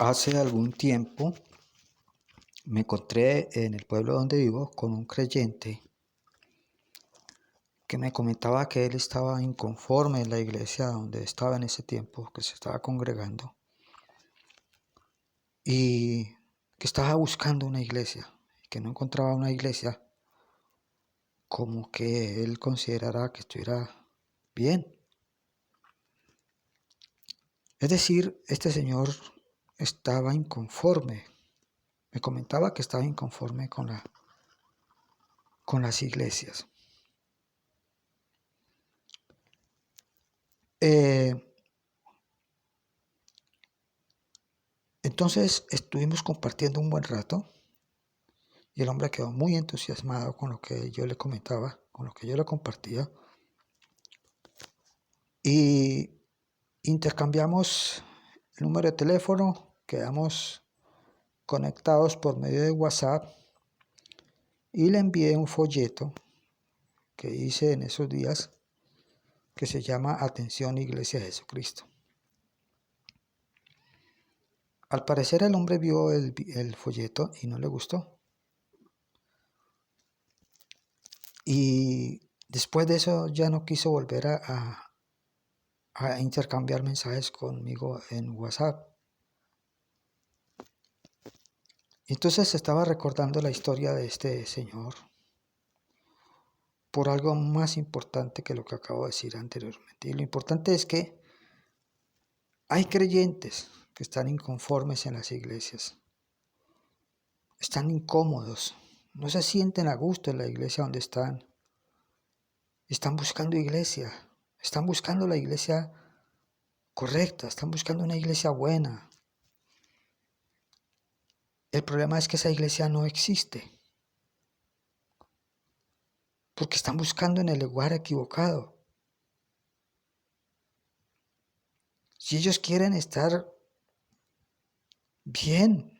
Hace algún tiempo me encontré en el pueblo donde vivo con un creyente que me comentaba que él estaba inconforme en la iglesia donde estaba en ese tiempo, que se estaba congregando, y que estaba buscando una iglesia, y que no encontraba una iglesia como que él considerara que estuviera bien. Es decir, este señor estaba inconforme. Me comentaba que estaba inconforme con las iglesias. Eh, Entonces estuvimos compartiendo un buen rato y el hombre quedó muy entusiasmado con lo que yo le comentaba, con lo que yo le compartía, y intercambiamos el número de teléfono, quedamos conectados por medio de WhatsApp y le envié un folleto que hice en esos días que se llama Atención Iglesia de Jesucristo. Al parecer el hombre vio el folleto y no le gustó. Y después de eso ya no quiso volver a intercambiar mensajes conmigo en WhatsApp. Entonces estaba recordando la historia de este señor por algo más importante que lo que acabo de decir anteriormente. Y lo importante es que hay creyentes que están inconformes en las iglesias, están incómodos, no se sienten a gusto en la iglesia donde están buscando iglesia, están buscando la iglesia correcta, están buscando una iglesia buena. El problema es que esa iglesia no existe, porque están buscando en el lugar equivocado. Si ellos quieren estar bien,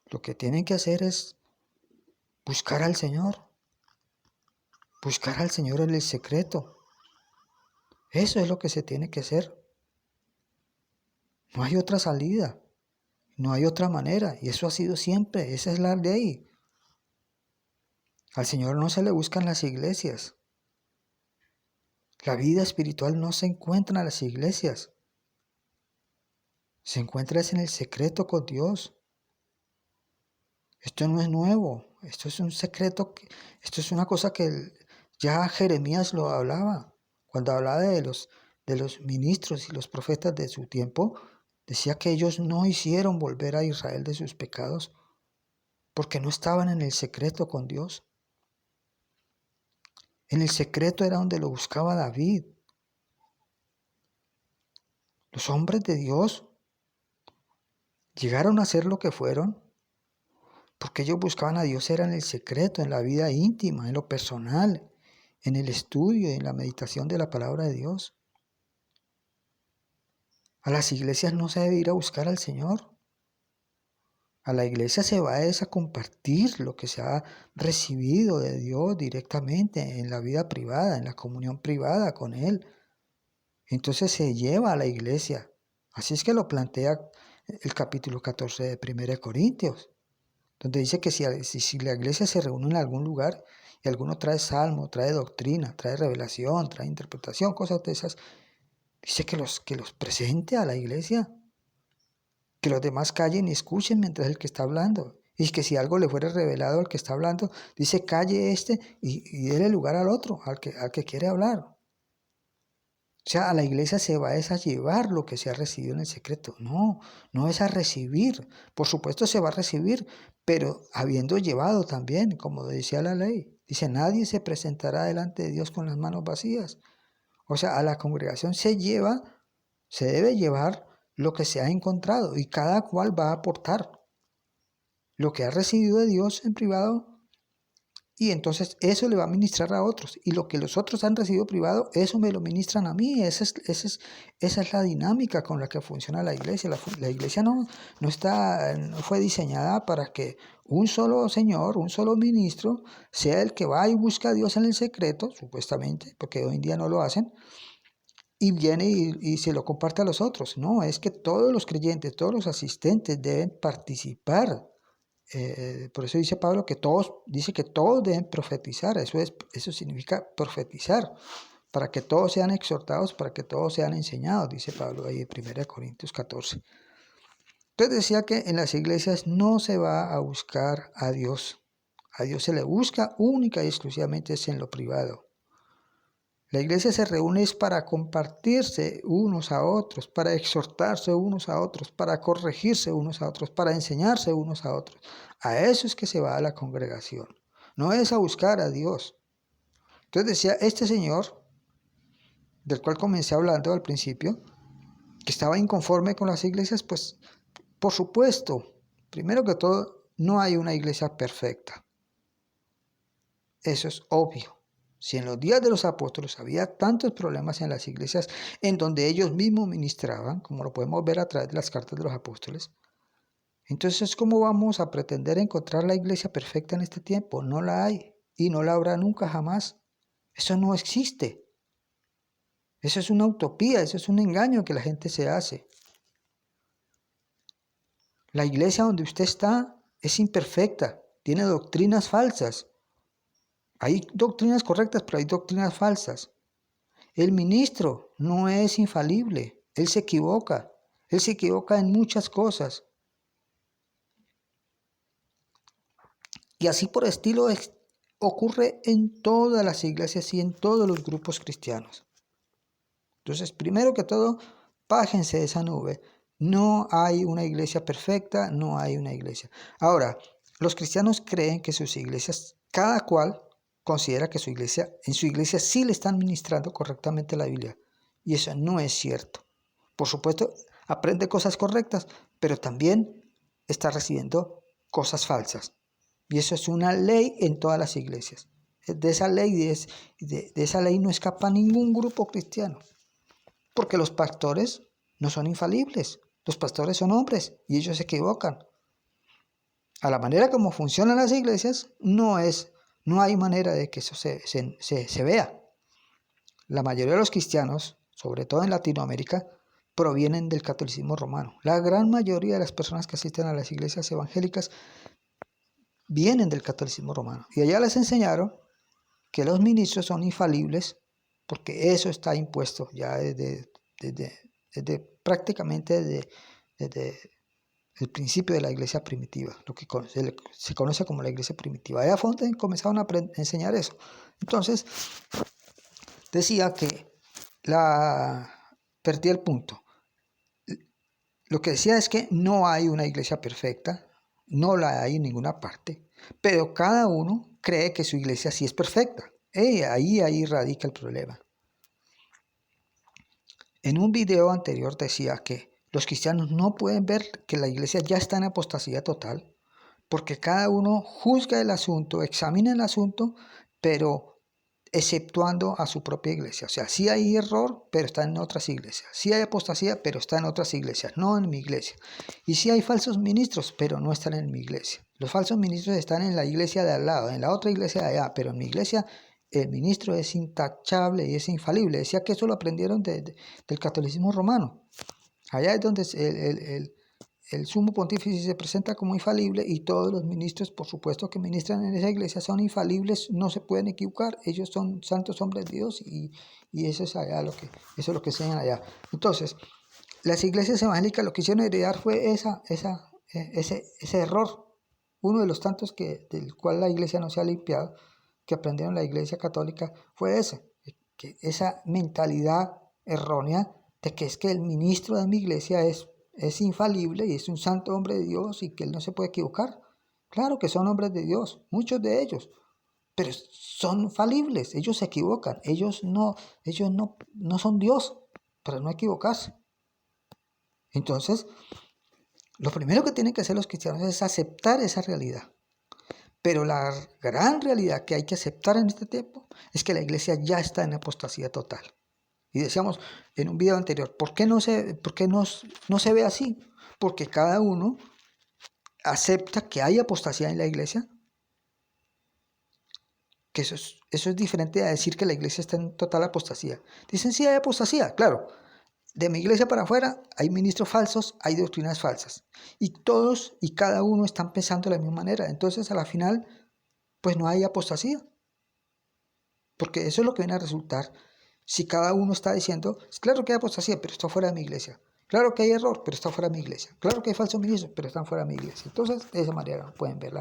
lo que tienen que hacer es buscar al Señor en el secreto. Eso es lo que se tiene que hacer. No hay otra salida, no hay otra manera, y eso ha sido siempre, esa es la ley. Al Señor no se le buscan las iglesias. La vida espiritual no se encuentra en las iglesias. Se encuentra en el secreto con Dios. Esto no es nuevo, esto es un secreto, esto es una cosa que ya Jeremías lo hablaba. Cuando hablaba de los ministros y los profetas de su tiempo, decía que ellos no hicieron volver a Israel de sus pecados porque no estaban en el secreto con Dios. En el secreto era donde lo buscaba David. Los hombres de Dios llegaron a ser lo que fueron porque ellos buscaban a Dios era en el secreto, en la vida íntima, en lo personal, en el estudio y en la meditación de la palabra de Dios. A las iglesias no se debe ir a buscar al Señor. A la iglesia se va a compartir lo que se ha recibido de Dios directamente en la vida privada, en la comunión privada con Él. Entonces se lleva a la iglesia. Así es que lo plantea el capítulo 14 de 1 Corintios, donde dice que si la iglesia se reúne en algún lugar y alguno trae salmo, trae doctrina, trae revelación, trae interpretación, cosas de esas, dice que los presente a la iglesia, que los demás callen y escuchen mientras el que está hablando. Y que si algo le fuera revelado al que está hablando, dice calle y déle lugar al otro, al que quiere hablar. O sea, a la iglesia se va a llevar lo que se ha recibido en el secreto. No, no es a recibir. Por supuesto se va a recibir, pero habiendo llevado también, como decía la ley. Dice, nadie se presentará delante de Dios con las manos vacías. O sea, a la congregación se debe llevar lo que se ha encontrado y cada cual va a aportar lo que ha recibido de Dios en privado y entonces eso le va a ministrar a otros y lo que los otros han recibido privado, eso me lo ministran a mí. Esa es la dinámica con la que funciona la iglesia. La iglesia no fue diseñada para que un solo Señor, un solo ministro, sea el que va y busca a Dios en el secreto, supuestamente, porque hoy en día no lo hacen, y viene y se lo comparte a los otros. No, es que todos los creyentes, todos los asistentes deben participar. Por eso dice Pablo que dice que todos deben profetizar. Eso significa profetizar, para que todos sean exhortados, para que todos sean enseñados, dice Pablo ahí en 1 Corintios 14. Entonces decía que en las iglesias no se va a buscar a Dios. A Dios se le busca única y exclusivamente es en lo privado. La iglesia se reúne es para compartirse unos a otros, para exhortarse unos a otros, para corregirse unos a otros, para enseñarse unos a otros. A eso es que se va a la congregación. No es a buscar a Dios. Entonces decía este señor, del cual comencé hablando al principio, que estaba inconforme con las iglesias, pues por supuesto, primero que todo, no hay una iglesia perfecta. Eso es obvio. Si en los días de los apóstoles había tantos problemas en las iglesias en donde ellos mismos ministraban, como lo podemos ver a través de las cartas de los apóstoles, entonces ¿cómo vamos a pretender encontrar la iglesia perfecta en este tiempo? No la hay y no la habrá nunca jamás. Eso no existe. Eso es una utopía, eso es un engaño que la gente se hace. La iglesia donde usted está es imperfecta, tiene doctrinas falsas. Hay doctrinas correctas, pero hay doctrinas falsas. El ministro no es infalible, él se equivoca en muchas cosas. Y así por estilo ocurre en todas las iglesias y en todos los grupos cristianos. Entonces, primero que todo, bájense de esa nube. No hay una iglesia perfecta, no hay una iglesia. Ahora, los cristianos creen que sus iglesias, cada cual considera que en su iglesia sí le están ministrando correctamente la Biblia. Y eso no es cierto. Por supuesto, aprende cosas correctas, pero también está recibiendo cosas falsas. Y eso es una ley en todas las iglesias. De esa ley no escapa ningún grupo cristiano. Porque los pastores no son infalibles. Los pastores son hombres y ellos se equivocan. A la manera como funcionan las iglesias, no hay manera de que eso se vea. La mayoría de los cristianos, sobre todo en Latinoamérica, provienen del catolicismo romano. La gran mayoría de las personas que asisten a las iglesias evangélicas vienen del catolicismo romano. Y allá les enseñaron que los ministros son infalibles porque eso está impuesto ya desde prácticamente desde el principio de la iglesia primitiva, lo que se conoce como la iglesia primitiva. Allá fue donde comenzaron a enseñar eso. Entonces, decía que perdí el punto. Lo que decía es que no hay una iglesia perfecta, no la hay en ninguna parte, pero cada uno cree que su iglesia sí es perfecta. Ahí radica el problema. En un video anterior decía que los cristianos no pueden ver que la iglesia ya está en apostasía total, porque cada uno juzga el asunto, examina el asunto, pero exceptuando a su propia iglesia. O sea, sí hay error, pero está en otras iglesias. Sí hay apostasía, pero está en otras iglesias, no en mi iglesia. Y sí hay falsos ministros, pero no están en mi iglesia. Los falsos ministros están en la iglesia de al lado, en la otra iglesia de allá, pero en mi iglesia el ministro es intachable y es infalible. Decía que eso lo aprendieron del catolicismo romano. Allá es donde el sumo pontífice se presenta como infalible y todos los ministros, por supuesto, que ministran en esa iglesia son infalibles, no se pueden equivocar, ellos son santos hombres de Dios y eso es allá eso es lo que enseñan allá. Entonces, las iglesias evangélicas lo que hicieron heredar fue ese error, uno de los tantos del cual la iglesia no se ha limpiado, que aprendieron la iglesia católica, fue que esa mentalidad errónea de que es que el ministro de mi iglesia es infalible y es un santo hombre de Dios y que él no se puede equivocar. Claro que son hombres de Dios, muchos de ellos, pero son falibles, ellos se equivocan, ellos no son Dios para no equivocarse. Entonces, lo primero que tienen que hacer los cristianos es aceptar esa realidad. Pero la gran realidad que hay que aceptar en este tiempo es que la iglesia ya está en apostasía total. Y decíamos en un video anterior, ¿por qué no se ve así? Porque cada uno acepta que hay apostasía en la iglesia que eso es diferente a decir que la iglesia está en total apostasía. Dicen, sí, hay apostasía, claro. De mi iglesia para afuera hay ministros falsos, hay doctrinas falsas. Y todos y cada uno están pensando de la misma manera. Entonces, a la final, pues no hay apostasía. Porque eso es lo que viene a resultar si cada uno está diciendo, claro que hay apostasía, pero está fuera de mi iglesia. Claro que hay error, pero está fuera de mi iglesia. Claro que hay falsos ministros, pero están fuera de mi iglesia. Entonces, de esa manera pueden ver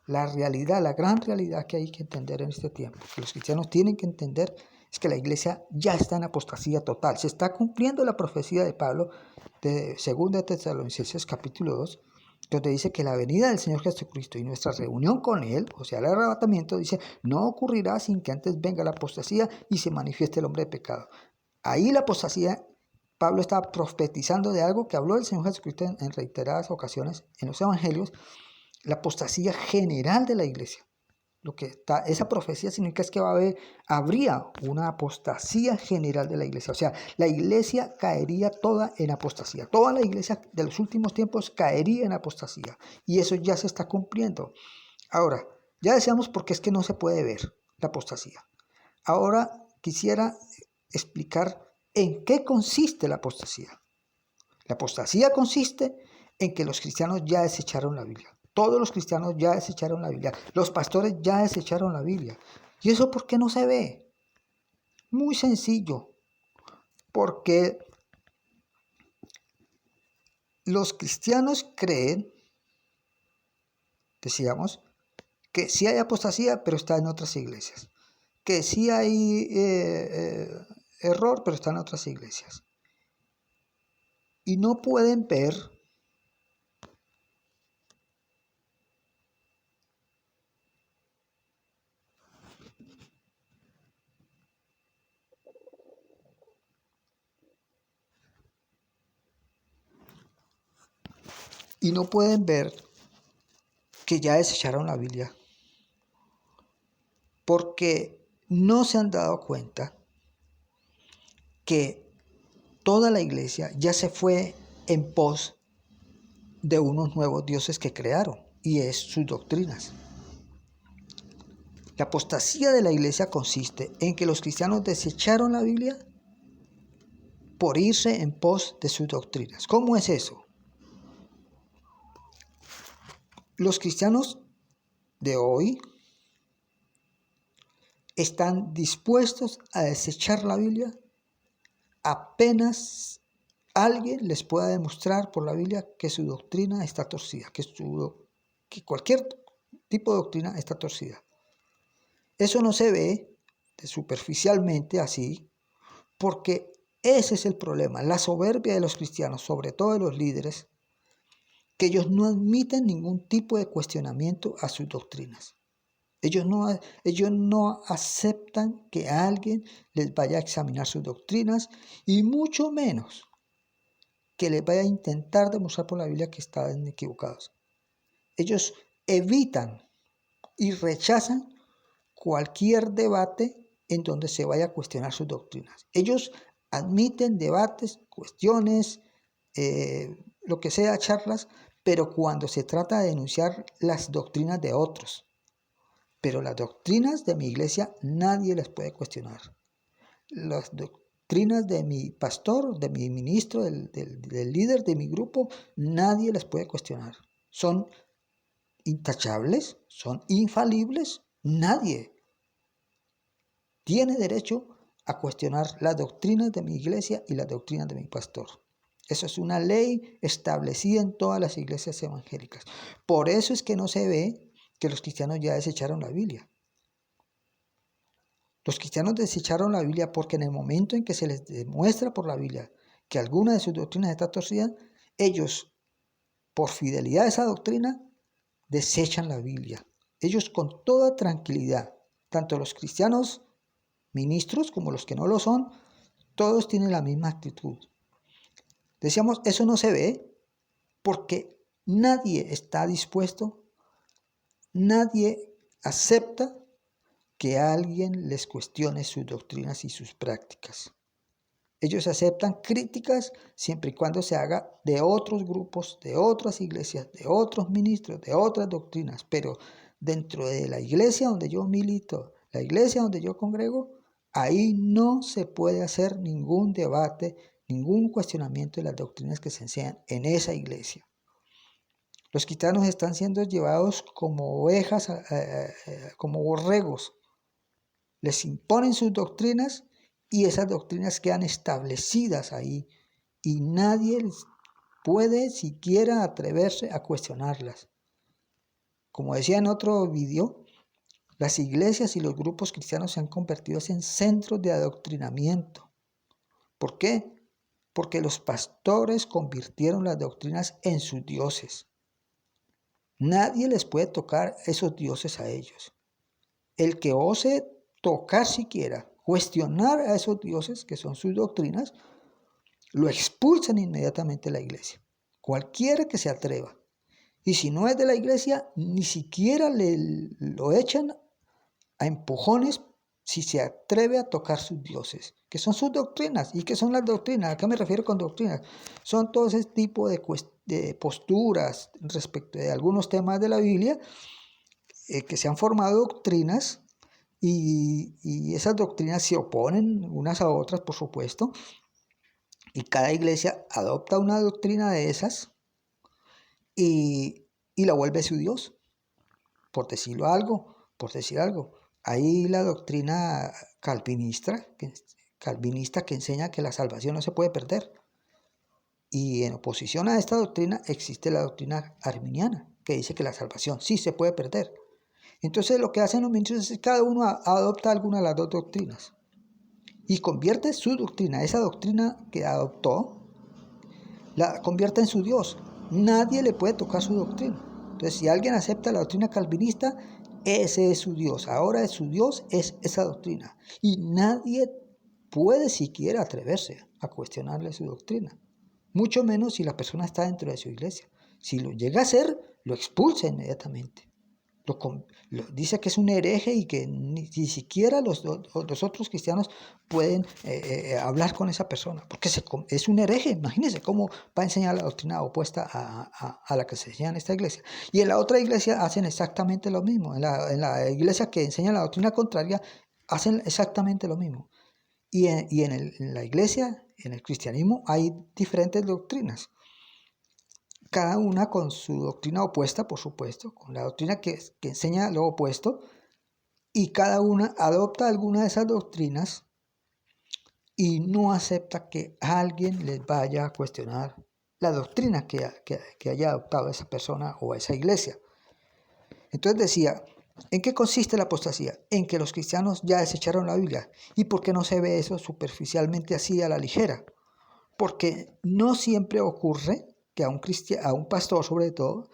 la realidad, la gran realidad que hay que entender en este tiempo. Que los cristianos tienen que entender es que la iglesia ya está en apostasía total. Se está cumpliendo la profecía de Pablo de 2 Tesalonicenses capítulo 2, donde dice que la venida del Señor Jesucristo y nuestra reunión con Él, o sea, el arrebatamiento, dice, no ocurrirá sin que antes venga la apostasía y se manifieste el hombre de pecado. Ahí la apostasía, Pablo estaba profetizando de algo que habló el Señor Jesucristo en reiteradas ocasiones en los evangelios, la apostasía general de la iglesia. Lo que está, esa profecía significa es que habría una apostasía general de la iglesia. O sea, la iglesia caería toda en apostasía. Toda la iglesia de los últimos tiempos caería en apostasía. Y eso ya se está cumpliendo. Ahora, ya decíamos por qué es que no se puede ver la apostasía. Ahora quisiera explicar en qué consiste la apostasía. La apostasía consiste en que los cristianos ya desecharon la Biblia. Todos los cristianos ya desecharon la Biblia. Los pastores ya desecharon la Biblia. ¿Y eso por qué no se ve? Muy sencillo. Porque los cristianos creen, decíamos, que sí hay apostasía, pero está en otras iglesias. Que sí hay error, pero está en otras iglesias. Y no pueden ver que ya desecharon la Biblia, porque no se han dado cuenta que toda la iglesia ya se fue en pos de unos nuevos dioses que crearon, y es sus doctrinas. La apostasía de la iglesia consiste en que los cristianos desecharon la Biblia por irse en pos de sus doctrinas. ¿Cómo es eso? Los cristianos de hoy están dispuestos a desechar la Biblia apenas alguien les pueda demostrar por la Biblia que su doctrina está torcida, que cualquier tipo de doctrina está torcida. Eso no se ve superficialmente así, porque ese es el problema, la soberbia de los cristianos, sobre todo de los líderes, que ellos no admiten ningún tipo de cuestionamiento a sus doctrinas. Ellos no aceptan que alguien les vaya a examinar sus doctrinas y mucho menos que les vaya a intentar demostrar por la Biblia que están equivocados. Ellos evitan y rechazan cualquier debate en donde se vaya a cuestionar sus doctrinas. Ellos admiten debates, cuestiones, lo que sea, charlas, pero cuando se trata de denunciar las doctrinas de otros. Pero las doctrinas de mi iglesia nadie las puede cuestionar. Las doctrinas de mi pastor, de mi ministro, del líder de mi grupo, nadie las puede cuestionar. Son intachables, son infalibles, nadie tiene derecho a cuestionar las doctrinas de mi iglesia y las doctrinas de mi pastor. Eso es una ley establecida en todas las iglesias evangélicas. Por eso es que no se ve que los cristianos ya desecharon la Biblia. Los cristianos desecharon la Biblia porque en el momento en que se les demuestra por la Biblia que alguna de sus doctrinas está torcida, ellos, por fidelidad a esa doctrina, desechan la Biblia. Ellos con toda tranquilidad, tanto los cristianos ministros como los que no lo son, todos tienen la misma actitud. Decíamos, eso no se ve porque nadie está dispuesto, nadie acepta que alguien les cuestione sus doctrinas y sus prácticas. Ellos aceptan críticas siempre y cuando se haga de otros grupos, de otras iglesias, de otros ministros, de otras doctrinas, pero dentro de la iglesia donde yo milito, la iglesia donde yo congrego, ahí no se puede hacer ningún debate, ningún cuestionamiento de las doctrinas que se enseñan en esa iglesia. Los cristianos están siendo llevados como ovejas, como borregos. Les imponen sus doctrinas y esas doctrinas quedan establecidas ahí y nadie puede siquiera atreverse a cuestionarlas. Como decía en otro video, las iglesias y los grupos cristianos se han convertido en centros de adoctrinamiento. ¿Por qué? Porque los pastores convirtieron las doctrinas en sus dioses. Nadie les puede tocar esos dioses a ellos. El que ose tocar siquiera, cuestionar a esos dioses que son sus doctrinas, lo expulsan inmediatamente de la iglesia. Cualquiera que se atreva. Y si no es de la iglesia, ni siquiera lo echan a empujones si se atreve a tocar sus dioses, que son sus doctrinas. ¿Y qué son las doctrinas? ¿A qué me refiero con doctrinas? Son todo ese tipo de posturas respecto de algunos temas de la Biblia que se han formado doctrinas y esas doctrinas se oponen unas a otras, por supuesto, y cada iglesia adopta una doctrina de esas y la vuelve su Dios, por decir algo. Hay la doctrina calvinista que enseña que la salvación no se puede perder. Y en oposición a esta doctrina existe la doctrina arminiana, que dice que la salvación sí se puede perder. Entonces lo que hacen los ministros es que cada uno adopta alguna de las dos doctrinas y convierte su doctrina, esa doctrina que adoptó, la convierte en su Dios. Nadie le puede tocar su doctrina. Entonces, si alguien acepta la doctrina calvinista, ese es su Dios. Ahora su Dios es esa doctrina. Y nadie puede siquiera atreverse a cuestionarle su doctrina. Mucho menos si la persona está dentro de su iglesia. Si lo llega a hacer, lo expulsa inmediatamente. Dice que es un hereje y que ni siquiera los otros cristianos pueden hablar con esa persona, porque es un hereje. Imagínense cómo va a enseñar la doctrina opuesta a la que se enseña en esta iglesia. Y en la otra iglesia hacen exactamente lo mismo. En la iglesia que enseña la doctrina contraria, hacen exactamente lo mismo. En la iglesia, en el cristianismo, hay diferentes doctrinas. Cada una con su doctrina opuesta, por supuesto, con la doctrina que enseña lo opuesto, y cada una adopta alguna de esas doctrinas y no acepta que alguien les vaya a cuestionar la doctrina que haya adoptado esa persona o esa iglesia. Entonces decía, ¿en qué consiste la apostasía? En que los cristianos ya desecharon la Biblia. ¿Y por qué no se ve eso superficialmente así a la ligera? Porque no siempre ocurre que a un pastor, sobre todo,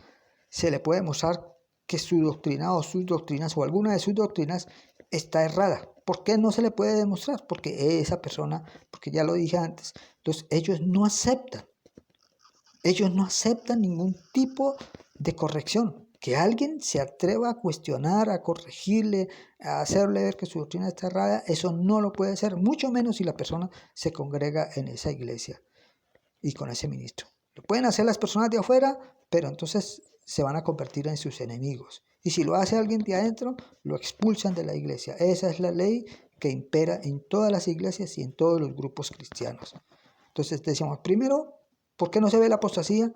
se le puede demostrar que su doctrina o sus doctrinas o alguna de sus doctrinas está errada. ¿Por qué no se le puede demostrar? Porque esa persona, porque ya lo dije antes, ellos no aceptan ningún tipo de corrección. Que alguien se atreva a cuestionar, a corregirle, a hacerle ver que su doctrina está errada, eso no lo puede hacer, mucho menos si la persona se congrega en esa iglesia y con ese ministro. Lo pueden hacer las personas de afuera, pero entonces se van a convertir en sus enemigos. Y si lo hace alguien de adentro, lo expulsan de la iglesia. Esa es la ley que impera en todas las iglesias y en todos los grupos cristianos. Entonces decíamos, primero, ¿por qué no se ve la apostasía?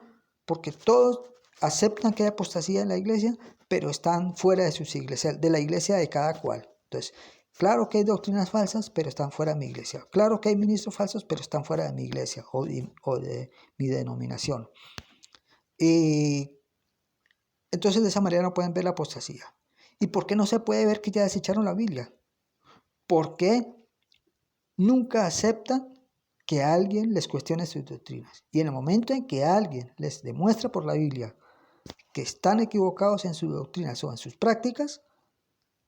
Porque todos aceptan que hay apostasía en la iglesia, pero están fuera de sus iglesias, de la iglesia de cada cual. Entonces, claro que hay doctrinas falsas, pero están fuera de mi iglesia. Claro que hay ministros falsos, pero están fuera de mi iglesia o de mi denominación. Y entonces de esa manera no pueden ver la apostasía. ¿Y por qué no se puede ver que ya desecharon la Biblia? Porque nunca aceptan que alguien les cuestione sus doctrinas. Y en el momento en que alguien les demuestra por la Biblia que están equivocados en sus doctrinas o en sus prácticas,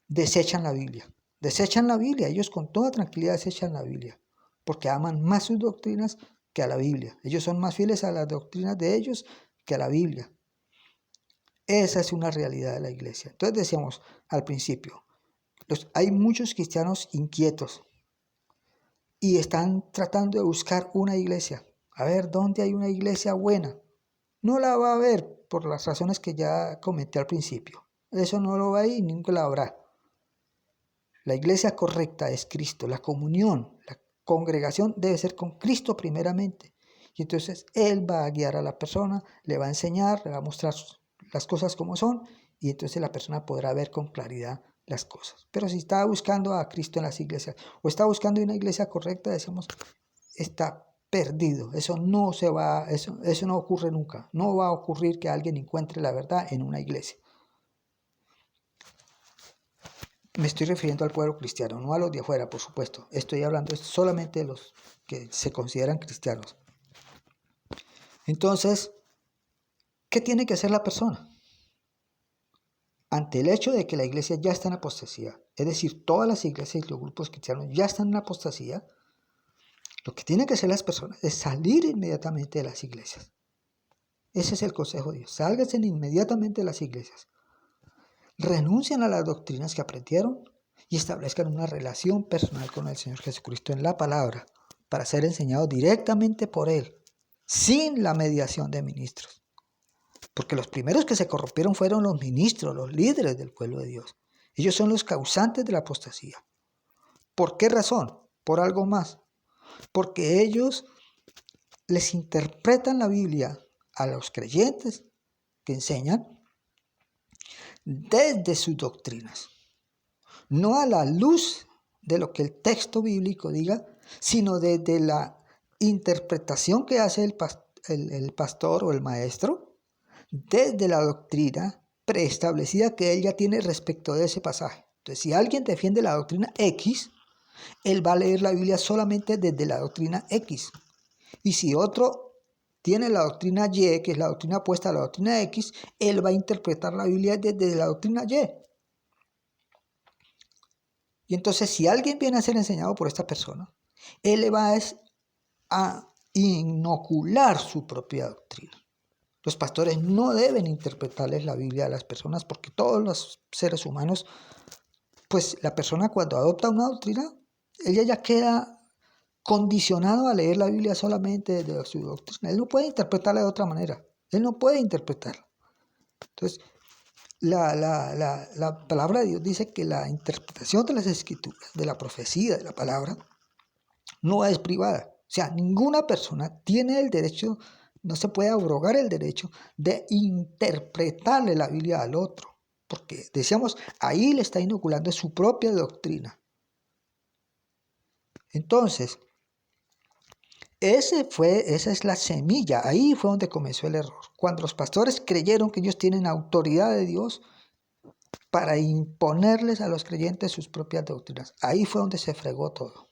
desechan la Biblia. Desechan la Biblia. Ellos con toda tranquilidad desechan la Biblia. Porque aman más sus doctrinas que a la Biblia. Ellos son más fieles a las doctrinas de ellos que a la Biblia. Esa es una realidad de la iglesia. Entonces decíamos al principio, hay muchos cristianos inquietos y están tratando de buscar una iglesia. A ver, ¿dónde hay una iglesia buena? No la va a haber por las razones que ya comenté al principio. Eso no lo va a ir y nunca la habrá. La iglesia correcta es Cristo. La comunión, la congregación debe ser con Cristo primeramente. Y entonces Él va a guiar a la persona, le va a enseñar, le va a mostrar las cosas como son, y entonces la persona podrá ver con claridad las cosas. Pero si está buscando a Cristo en las iglesias o está buscando una iglesia correcta, decimos, está perdido. Eso no se va, eso no ocurre nunca. No va a ocurrir que alguien encuentre la verdad en una iglesia. Me estoy refiriendo al pueblo cristiano, no a los de afuera, por supuesto. Estoy hablando solamente de los que se consideran cristianos. Entonces, ¿qué tiene que hacer la persona? Ante el hecho de que la iglesia ya está en apostasía, es decir, todas las iglesias y los grupos cristianos ya están en apostasía, lo que tienen que hacer las personas es salir inmediatamente de las iglesias. Ese es el consejo de Dios. Sálganse inmediatamente de las iglesias. Renuncien a las doctrinas que aprendieron y establezcan una relación personal con el Señor Jesucristo en la palabra para ser enseñados directamente por Él, sin la mediación de ministros. Porque los primeros que se corrompieron fueron los ministros, los líderes del pueblo de Dios. Ellos son los causantes de la apostasía. ¿Por qué razón? Por algo más. Porque ellos les interpretan la Biblia a los creyentes que enseñan desde sus doctrinas. No a la luz de lo que el texto bíblico diga, sino desde la interpretación que hace el pastor o el maestro desde la doctrina preestablecida que él ya tiene respecto de ese pasaje. Entonces, si alguien defiende la doctrina X, él va a leer la Biblia solamente desde la doctrina X. Y si otro tiene la doctrina Y, que es la doctrina opuesta a la doctrina X, él va a interpretar la Biblia desde la doctrina Y. Y entonces, si alguien viene a ser enseñado por esta persona, él le va a inocular su propia doctrina. Los pastores no deben interpretarles la Biblia a las personas porque todos los seres humanos, pues la persona cuando adopta una doctrina, ella ya queda condicionado a leer la Biblia solamente de su doctrina. Él no puede interpretarla de otra manera. Él no puede interpretarla. Entonces, la palabra de Dios dice que la interpretación de las escrituras, de la profecía, de la palabra, no es privada. O sea, ninguna persona tiene el derecho, no se puede abrogar el derecho de interpretarle la Biblia al otro. Porque, decíamos, ahí le está inoculando su propia doctrina. Entonces, esa es la semilla, ahí fue donde comenzó el error. Cuando los pastores creyeron que ellos tienen autoridad de Dios para imponerles a los creyentes sus propias doctrinas, ahí fue donde se fregó todo.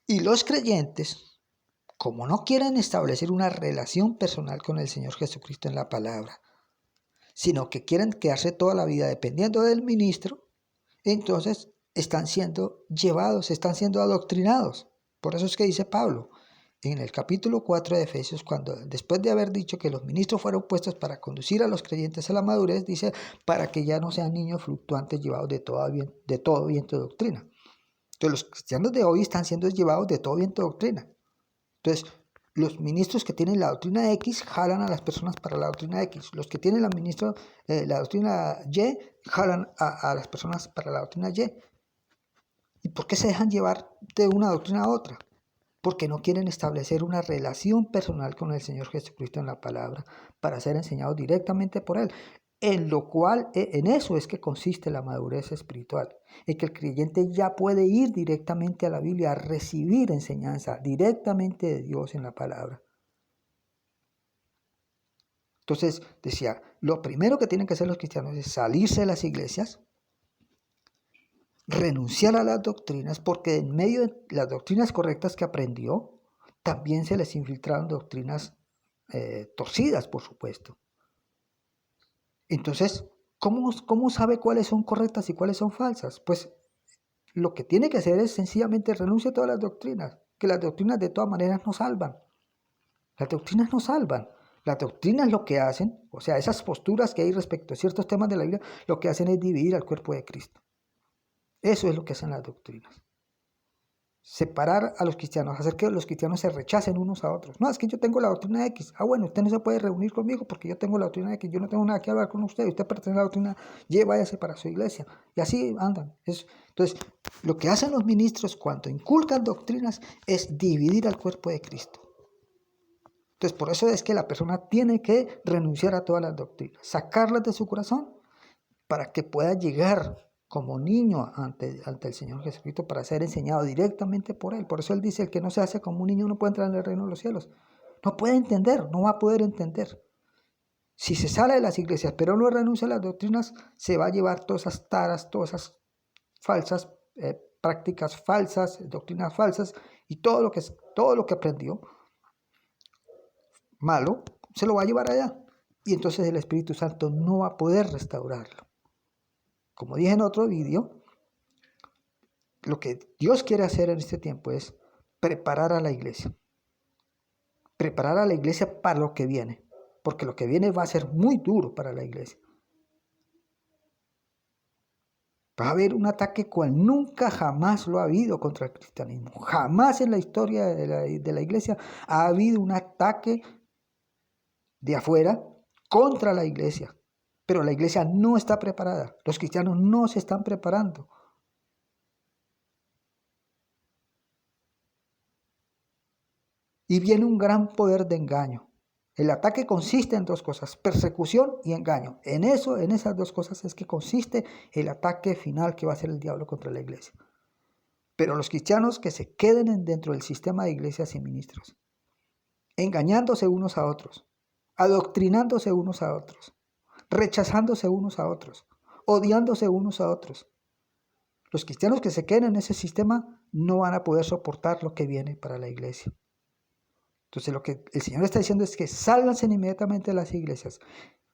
Y los creyentes, como no quieren establecer una relación personal con el Señor Jesucristo en la palabra, sino que quieren quedarse toda la vida dependiendo del ministro, entonces están siendo llevados, están siendo adoctrinados. Por eso es que dice Pablo en el capítulo 4 de Efesios, cuando después de haber dicho que los ministros fueron puestos para conducir a los creyentes a la madurez, dice, para que ya no sean niños fluctuantes llevados de todo viento de doctrina. Entonces los cristianos de hoy están siendo llevados de todo viento de doctrina. Entonces, los ministros que tienen la doctrina X jalan a las personas para la doctrina X. Los que tienen la doctrina Y jalan a las personas para la doctrina Y. ¿Y por qué se dejan llevar de una doctrina a otra? Porque no quieren establecer una relación personal con el Señor Jesucristo en la palabra para ser enseñados directamente por Él. En lo cual, en eso es que consiste la madurez espiritual, en que el creyente ya puede ir directamente a la Biblia a recibir enseñanza directamente de Dios en la palabra. Entonces, decía, lo primero que tienen que hacer los cristianos es salirse de las iglesias, renunciar a las doctrinas, porque en medio de las doctrinas correctas que aprendió, también se les infiltraron doctrinas torcidas, por supuesto. Entonces, ¿cómo sabe cuáles son correctas y cuáles son falsas? Pues lo que tiene que hacer es sencillamente renunciar a todas las doctrinas, que las doctrinas de todas maneras no salvan. Las doctrinas no salvan. Las doctrinas lo que hacen, o sea, esas posturas que hay respecto a ciertos temas de la Biblia, lo que hacen es dividir al cuerpo de Cristo. Eso es lo que hacen las doctrinas. separar a los cristianos, hacer que los cristianos se rechacen unos a otros. No, es que yo tengo la doctrina X. Ah, bueno, usted no se puede reunir conmigo porque yo tengo la doctrina X. Yo no tengo nada que hablar con usted. Usted pertenece a la doctrina Y, váyase para su iglesia. Y así andan. Entonces, lo que hacen los ministros cuando inculcan doctrinas es dividir al cuerpo de Cristo. Entonces, por eso es que la persona tiene que renunciar a todas las doctrinas, sacarlas de su corazón para que pueda llegar como niño ante el Señor Jesucristo para ser enseñado directamente por Él. Por eso Él dice, el que no se hace como un niño no puede entrar en el reino de los cielos. No puede entender, no va a poder entender. Si se sale de las iglesias, pero no renuncia a las doctrinas, se va a llevar todas esas taras, todas esas falsas prácticas falsas, doctrinas falsas, y todo lo que aprendió malo, se lo va a llevar allá. Y entonces el Espíritu Santo no va a poder restaurarlo. Como dije en otro vídeo, lo que Dios quiere hacer en este tiempo es preparar a la iglesia. Preparar a la iglesia para lo que viene. Porque lo que viene va a ser muy duro para la iglesia. Va a haber un ataque cual nunca jamás lo ha habido contra el cristianismo. Jamás en la historia de la iglesia ha habido un ataque de afuera contra la iglesia. Pero la iglesia no está preparada. Los cristianos no se están preparando. Y viene un gran poder de engaño. El ataque consiste en dos cosas, persecución y engaño. En esas dos cosas es que consiste el ataque final que va a hacer el diablo contra la iglesia. Pero los cristianos que se queden dentro del sistema de iglesias y ministros, engañándose unos a otros, adoctrinándose unos a otros, rechazándose unos a otros, odiándose unos a otros. Los cristianos que se queden en ese sistema no van a poder soportar lo que viene para la iglesia. Entonces lo que el Señor está diciendo es que sálganse inmediatamente de las iglesias,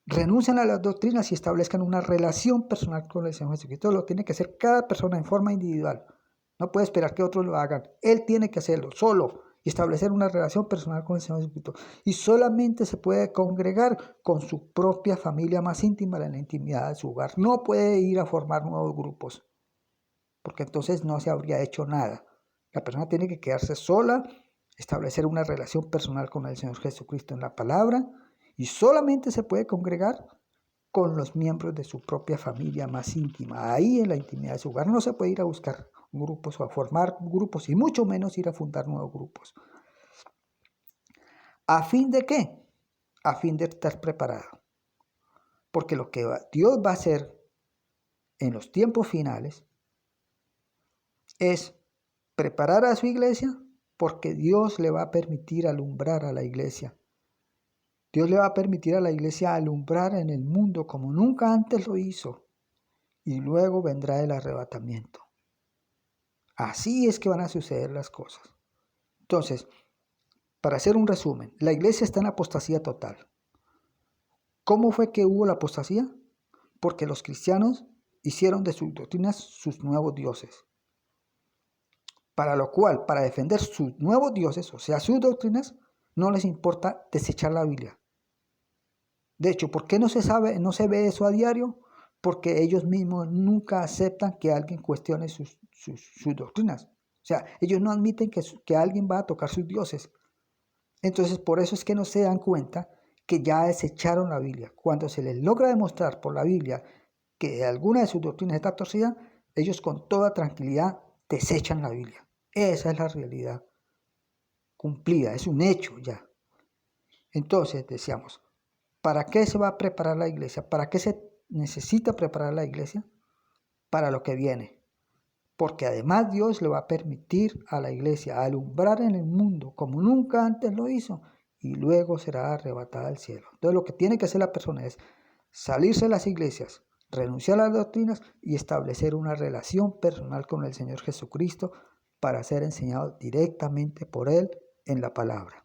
renuncien a las doctrinas y establezcan una relación personal con el Señor Jesucristo. Lo tiene que hacer cada persona en forma individual. No puede esperar que otros lo hagan. Él tiene que hacerlo solo y establecer una relación personal con el Señor Jesucristo. Y solamente se puede congregar con su propia familia más íntima en la intimidad de su hogar. No puede ir a formar nuevos grupos, porque entonces no se habría hecho nada. La persona tiene que quedarse sola, establecer una relación personal con el Señor Jesucristo en la palabra, y solamente se puede congregar con los miembros de su propia familia más íntima. Ahí en la intimidad de su hogar no se puede ir a buscar grupos o a formar grupos, y mucho menos ir a fundar nuevos grupos. ¿A fin de qué? A fin de estar preparado. Porque lo que Dios va a hacer en los tiempos finales es preparar a su iglesia, porque Dios le va a permitir alumbrar a la iglesia. Dios le va a permitir a la iglesia alumbrar en el mundo como nunca antes lo hizo. Y luego vendrá el arrebatamiento. Así es que van a suceder las cosas. Entonces, para hacer un resumen, la iglesia está en apostasía total. ¿Cómo fue que hubo la apostasía? Porque los cristianos hicieron de sus doctrinas sus nuevos dioses. Para lo cual, para defender sus nuevos dioses, o sea, sus doctrinas, no les importa desechar la Biblia. De hecho, ¿por qué no se ve eso a diario? Porque ellos mismos nunca aceptan que alguien cuestione sus doctrinas. O sea, ellos no admiten que alguien va a tocar sus dioses. Entonces, por eso es que no se dan cuenta que ya desecharon la Biblia. Cuando se les logra demostrar por la Biblia que alguna de sus doctrinas está torcida, ellos con toda tranquilidad desechan la Biblia. Esa es la realidad cumplida, es un hecho ya. Entonces, decíamos, ¿para qué se va a preparar la iglesia? ¿Para qué se necesita preparar la iglesia? Para lo que viene. Porque además Dios le va a permitir a la iglesia alumbrar en el mundo como nunca antes lo hizo, y luego será arrebatada al cielo. Entonces lo que tiene que hacer la persona es salirse de las iglesias, renunciar a las doctrinas y establecer una relación personal con el Señor Jesucristo para ser enseñado directamente por Él en la palabra.